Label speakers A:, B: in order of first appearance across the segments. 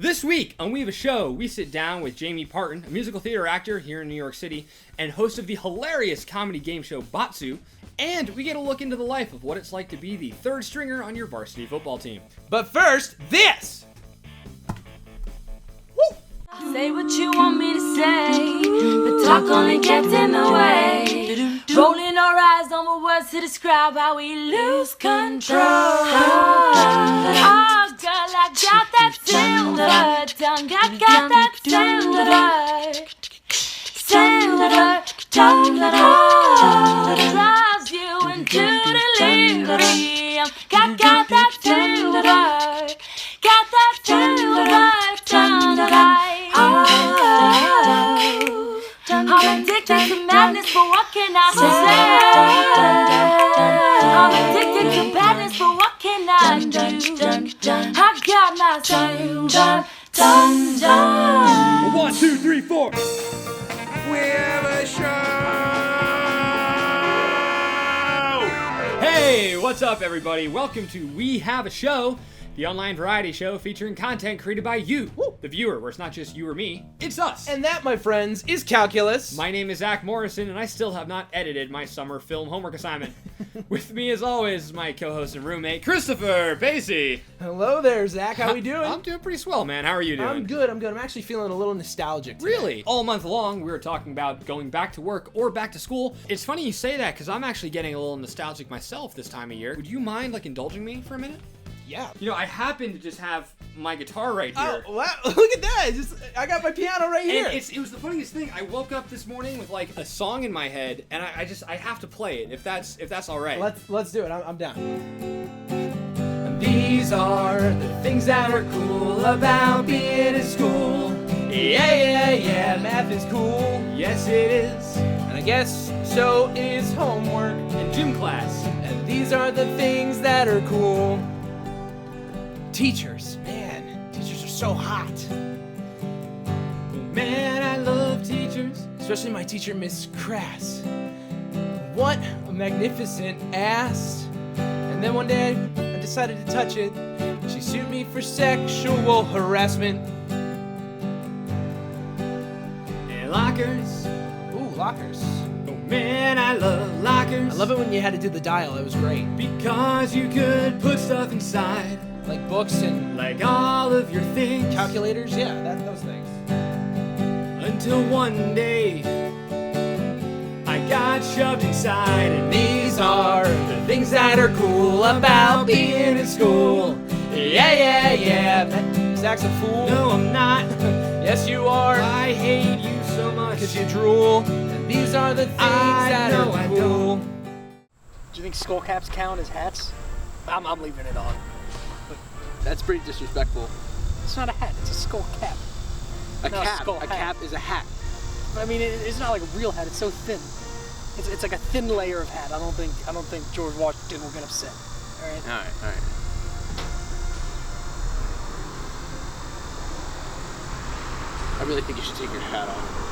A: This week on We Have a Show, we sit down with Jamie Parton, a musical theater actor here in New York City, and host of the hilarious comedy game show Batsu, and we get a look into the life of what it's like to be the third stringer on your varsity football team.
B: But first, this! Woo!
C: Say what you want me to say, the talk only gets in the way. Rolling our eyes on words to describe how we lose control. Oh, girl, I got that silver tongue, I got that silver tongue that drives you into delirium. Got that silver tongue that I'm addicted to madness, but what can I say? I'm addicted to badness, but what can I do? I got my silver tongue.
A: 1, 2, 3, 4.
B: We have a show!
A: Hey, what's up, everybody? Welcome to We Have a Show, the online variety show featuring content created by you, the viewer, where it's not just you or me, it's us.
B: And that, my friends, is calculus.
A: My name is Zach Morrison, and I still have not edited my summer film homework assignment. With me, as always, is my co-host and roommate, Christopher Pasi.
B: Hello there, Zach. How we doing?
A: I'm doing pretty swell, man. How are you doing?
B: I'm good. I'm actually feeling a little nostalgic today.
A: Really? All month long, we were talking about going back to work or back to school. It's funny you say that, because I'm actually getting a little nostalgic myself this time of year. Would you mind, indulging me for a minute?
B: Yeah.
A: You know, I happen to just have my guitar right here.
B: Oh, wow. Look at that. I got my piano right here.
A: And it was the funniest thing. I woke up this morning with a song in my head, and I have to play it if that's all right.
B: Let's do it. I'm down. These are the things that are cool about being in school. Yeah. Math is cool.
A: Yes, it is.
B: And I guess so is homework
A: And gym class.
B: And these are the things that are cool. Teachers, man, teachers are so hot.
A: Man, I love teachers.
B: Especially my teacher, Miss Crass. What a magnificent ass. And then one day, I decided to touch it. She sued me for sexual harassment.
A: And lockers.
B: Ooh, lockers.
A: Oh man, I love lockers.
B: I love it when you had to do the dial, it was great.
A: Because you could put stuff inside.
B: Like books and
A: Like all of your things.
B: calculators, yeah, those things.
A: Until one day, I got shoved inside, and these are the things that are cool about being in school. Yeah.
B: Zach's a fool.
A: No, I'm not.
B: Yes, you are.
A: I hate you so much.
B: Cause you drool. And these are the things that
A: know
B: are
A: I
B: cool.
A: don't.
D: Do you think skull caps count as hats? I'm leaving it on.
E: That's pretty disrespectful.
D: It's not a hat. It's a skull cap.
E: A
D: Not
E: cap.
D: skull
E: A
D: hat.
E: cap is a hat.
D: I mean, it's not like a real hat. It's so thin. It's like a thin layer of hat. I don't think George Washington will get upset. All right.
E: All right. I really think you should take your hat off.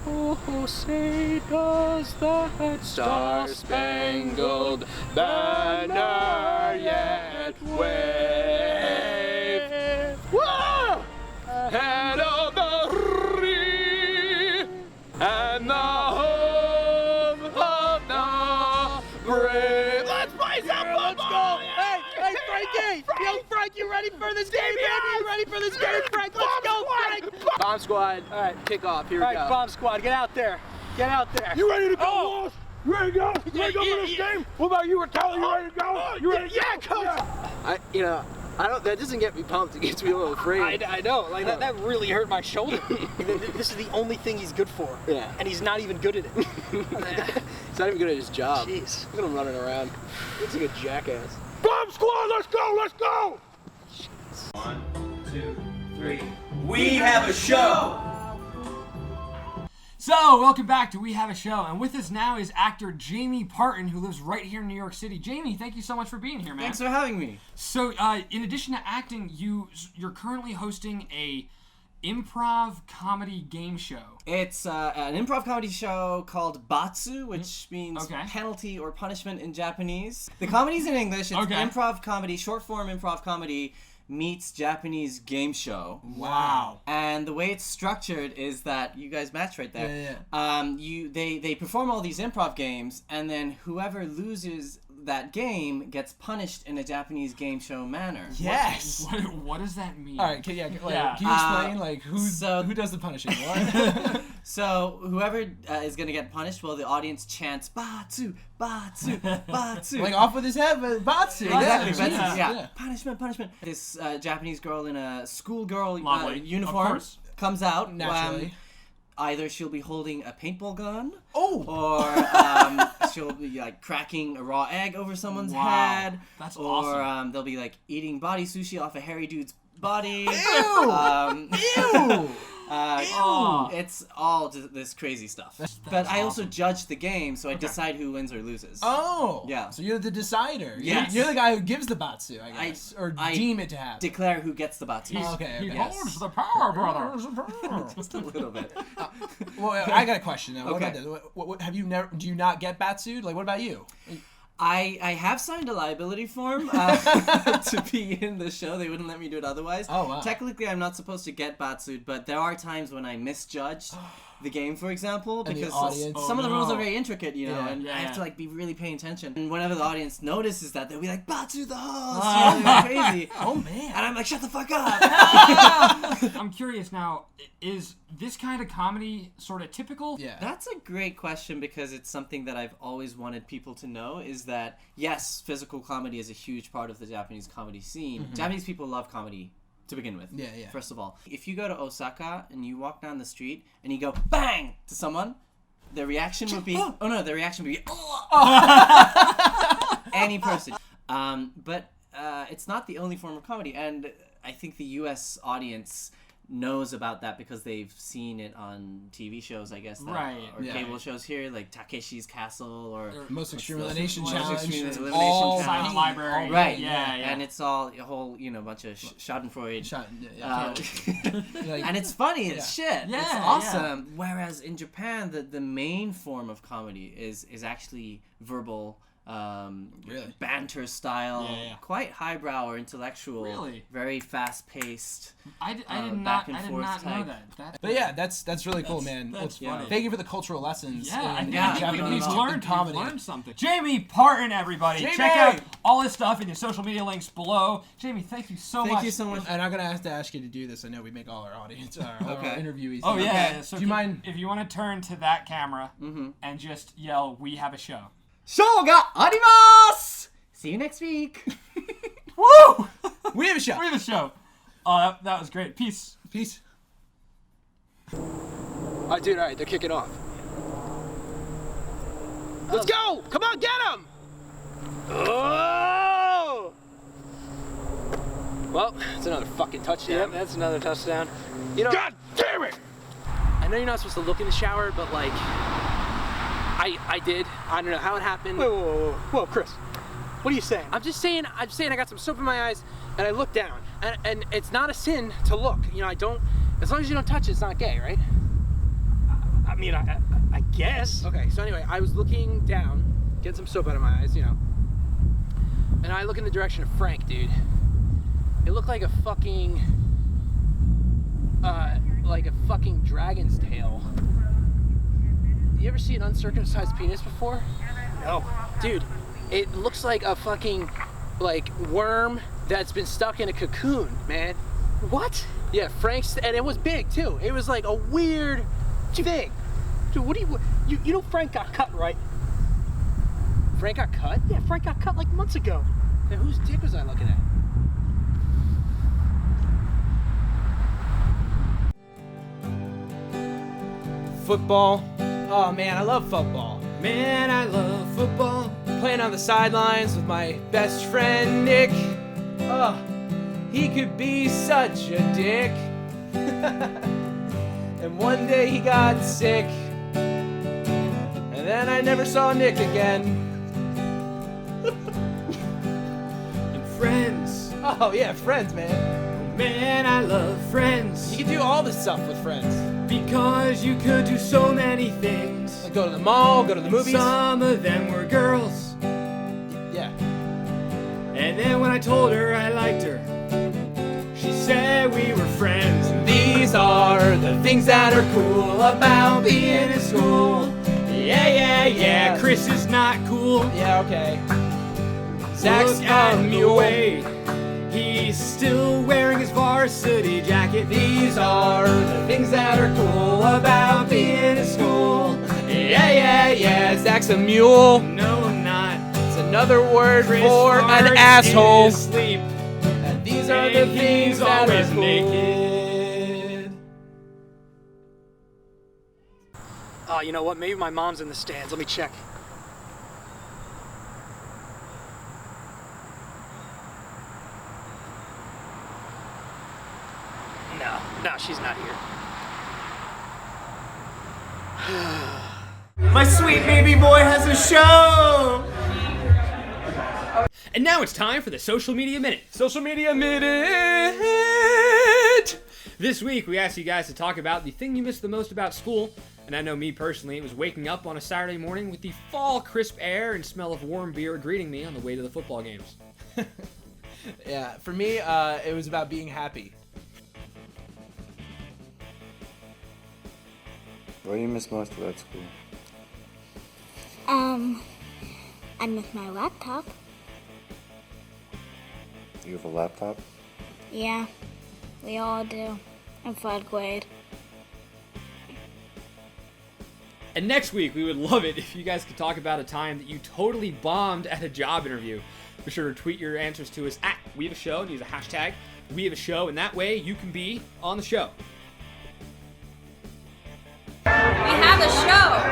D: Oh, say does the
E: Star-spangled banner yet wave? Whoa! Head of the free and the home of the brave. Let's play some football! Let's go!
D: Hey, Frankie! Yo, Frank, you ready for this game, baby? You ready for this game, Frank? Let's go, Frank!
E: Bomb squad,
D: All right.
E: kick off. Here
D: All
E: we
D: right,
E: go.
D: bomb squad, get out there. Get out there.
F: You ready to go,
D: Oh.
F: Walsh? You ready to go? You ready to go for this game? What about you, Kelly? You ready to go? You ready to go?
D: Coach.
E: I don't. That doesn't get me pumped. It gets me a little afraid.
D: I know, that really hurt my shoulder. This is the only thing he's good for.
E: Yeah.
D: And he's not even good at it.
E: He's not even good at his job.
D: Jeez.
E: Look at him running around. Looks like a jackass.
F: Bomb squad, let's go, let's go!
A: 1, 2, 3. We have a show! So, welcome back to We Have a Show, and with us now is actor Jamie Parton, who lives right here in New York City. Jamie, thank you so much for being here, man.
G: Thanks for having me.
A: So, in addition to acting, you're currently hosting a improv comedy game show.
G: It's an improv comedy show called Batsu, which means
A: Okay.
G: penalty or punishment in Japanese. The comedy's in English. It's
A: Okay.
G: improv comedy, short form improv comedy meets Japanese game show.
A: Wow.
G: And the way it's structured is that you guys match right there. They perform all these improv games, and then whoever loses that game gets punished in a Japanese game show manner.
B: Yes.
A: What does that mean?
B: All right. Can you explain who does the punishing? What?
G: So whoever is gonna get punished, well, the audience chants Batsu, Batsu, Batsu.
B: Like off with his head, but Batsu.
G: Exactly.
B: Yeah.
G: Batsu, yeah.
B: Yeah.
G: Punishment, punishment. This Japanese girl in a schoolgirl
A: Lovely.
G: uniform
A: Of course.
G: comes out.
B: Naturally.
G: Either she'll be holding a paintball gun,
B: Oh.
G: or she'll be like cracking a raw egg over someone's
A: Wow.
G: head.
A: That's
G: or
A: awesome.
G: they'll be like eating body sushi off a hairy dude's body.
B: Ew. Ew.
G: It's all this crazy stuff. But I also judge the game, so I decide who wins or loses.
B: Oh.
G: Yeah.
B: So you're the decider.
G: Yes.
B: You're the guy who gives the Batsu, I guess, or
G: I
B: deem it to happen.
G: Declare who gets the Batsu.
B: Okay.
A: He
G: Yes.
A: holds the power, brother.
G: Just a little bit.
B: Well, I got a question now. What
G: Okay.
B: about this? What have you never? Do you not get Batsu'd? Like, what about you?
G: I have signed a liability form to be in the show. They wouldn't let me do it otherwise.
B: Oh, wow.
G: Technically, I'm not supposed to get Batsu'd, but there are times when I misjudged the game, for example,
B: And the
G: because
B: audience.
G: some of the rules
A: no.
G: are very intricate, you know,
B: Yeah.
G: and I have to
A: Yeah.
G: like be really paying attention. And whenever the audience notices that, they'll be like, Batsu the host!
A: Oh.
G: You know, they're crazy.
B: Oh man.
G: And I'm like, shut the fuck up!
A: I'm curious now, is this kind of comedy sort of typical?
B: Yeah.
G: That's a great question because it's something that I've always wanted people to know is that, yes, physical comedy is a huge part of the Japanese comedy scene. Japanese people love comedy to begin with.
B: Yeah, yeah.
G: First of all. If you go to Osaka and you walk down the street and you go bang to someone, the reaction would be, the reaction would be, any person. But it's not the only form of comedy, and I think the U.S. audience knows about that because they've seen it on TV shows, I guess, that,
A: Right,
G: or
B: yeah.
G: cable shows here, like Takeshi's Castle or
B: Most Extreme
G: What's the-
B: Elimination
G: Most
B: Challenge.
G: Extreme Elimination
B: all
G: Challenge.
A: Silent Library.
G: right,
A: Yeah.
G: and it's all a whole, bunch of Schadenfreude.
B: Like-
G: And it's funny as shit.
A: Yeah,
G: it's
A: yeah.
G: awesome. Whereas in Japan, the main form of comedy is actually verbal,
B: Really?
G: banter style,
A: Yeah, yeah.
G: quite highbrow or intellectual.
A: Really?
G: Very fast paced.
A: I did
G: back
A: not
G: and
A: know
G: forth type.
A: that.
B: But yeah, that's really cool, man.
A: That's
B: Well,
A: funny.
B: Thank you for the cultural lessons.
A: Yeah, I
B: in
A: think
B: Japanese
A: we've
B: comedy.
A: learned something. Jamie Parton, everybody.
B: Jamie!
A: Check out all his stuff in your social media links below. Jamie, thank you so much.
G: Thank you so much.
B: And I'm gonna have to ask you to do this. I know we make all our audience, all our
G: Okay.
B: interviewees.
A: Oh, yeah.
B: Okay.
A: yeah. So
B: Do you mind?
A: if you want to turn to that camera and just yell, "We have a show."
G: Show ga arimasu! See you next week.
A: Woo!
B: We have a show.
A: We have a show. Oh, that was great. Peace.
B: Peace.
D: All right, dude. All right, they're kicking off. Let's go! Come on, get him! Oh! Well, it's another fucking touchdown.
E: Yep, that's another touchdown.
D: You know,
F: God damn it!
D: I know you're not supposed to look in the shower, but like, I did. I don't know how it happened.
E: Whoa, Chris. What are you saying?
D: I'm saying I got some soap in my eyes, and I looked down, and it's not a sin to look. I don't. As long as you don't touch it, it's not gay, right?
E: I mean, I guess.
D: Okay. So anyway, I was looking down, getting some soap out of my eyes, and I look in the direction of Frank, dude. It looked like a fucking dragon's tail. You ever see an uncircumcised penis before?
E: No.
D: Dude, it looks like a fucking, worm that's been stuck in a cocoon, man.
E: What?
D: Yeah, and it was big, too. It was like a weird thing.
E: Dude, what do you know Frank got cut, right?
D: Frank got cut?
E: Yeah, Frank got cut like months ago.
D: Then whose dick was I looking at? Football. Oh, man, I love football.
B: Man, I love football. Playing on the sidelines with my best friend Nick. Oh, he could be such a dick. And one day he got sick. And then I never saw Nick again.
A: And friends.
B: Oh yeah, friends, man.
A: Man, I love Friends.
B: You can do all this stuff with friends.
A: Because you could do so many things.
B: Like go to the mall, go to the movies.
A: Some of them were girls.
B: Yeah.
A: And then when I told her I liked her, she said we were friends. And these are the things that are cool about being in school. Yeah, yeah, yeah. Chris is not cool.
B: Yeah, okay. Zach's
A: Look at
B: a
A: the
B: mule.
A: way he's still wearing his varsity jacket. These are the things that are cool about being in school. Yeah, yeah, yeah.
B: Zach's a mule.
A: No, I'm not.
B: It's another word
A: Chris
B: for
A: farts
B: an
A: in
B: asshole.
A: his sleep.
B: And these are the
A: And
B: things
A: he's
B: that
A: always
B: are cool.
A: naked.
E: Oh, you know what? Maybe my mom's in the stands. Let me check. No, she's not here.
A: My sweet baby boy has a show. And now it's time for the Social Media Minute.
B: Social media minute.
A: This week, we asked you guys to talk about the thing you missed the most about school. And I know me personally, it was waking up on a Saturday morning with the fall crisp air and smell of warm beer greeting me on the way to the football games.
B: Yeah, for me, it was about being happy.
H: What do you miss most about school?
I: I miss my laptop.
H: You have a laptop?
I: Yeah, we all do. In 3rd grade.
A: And next week, we would love it if you guys could talk about a time that you totally bombed at a job interview. Be sure to tweet your answers to us at We Have a Show and use a hashtag We Have a Show, and that way you can be on the show.
C: We have a show.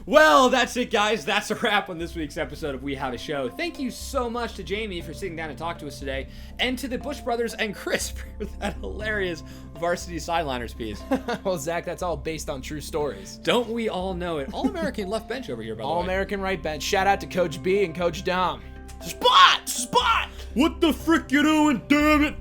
A: Well, that's it, guys. That's a wrap on this week's episode of We Have a Show. Thank you so much to Jamie for sitting down and talking to us today, and to the Bush Brothers and Chris for that hilarious Varsity Sideliners piece.
B: Well, Zach, that's all based on true stories.
A: Don't we all know it? All-American left bench over here, by the way.
B: All-American right bench. Shout out to Coach B and Coach Dom.
A: Spot! What the frick you doing? Damn it!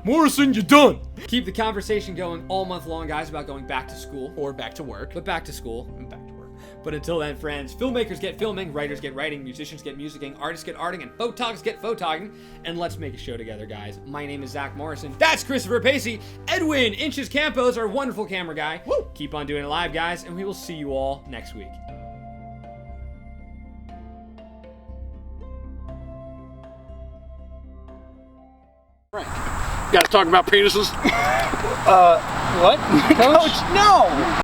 A: Morrison, you're done! Keep the conversation going all month long, guys, about going back to school.
B: Or back to work.
A: But back to school.
B: And back to work.
A: But until then, friends, filmmakers get filming, writers get writing, musicians get musicking, artists get arting, and photogs get photogging. And let's make a show together, guys. My name is Zach Morrison. That's Christopher Pasi. Edwin, Inches Campos, our wonderful camera guy. Woo! Keep on doing it live, guys, and we will see you all next week.
E: Guys talking about penises?
B: What? Coach? No!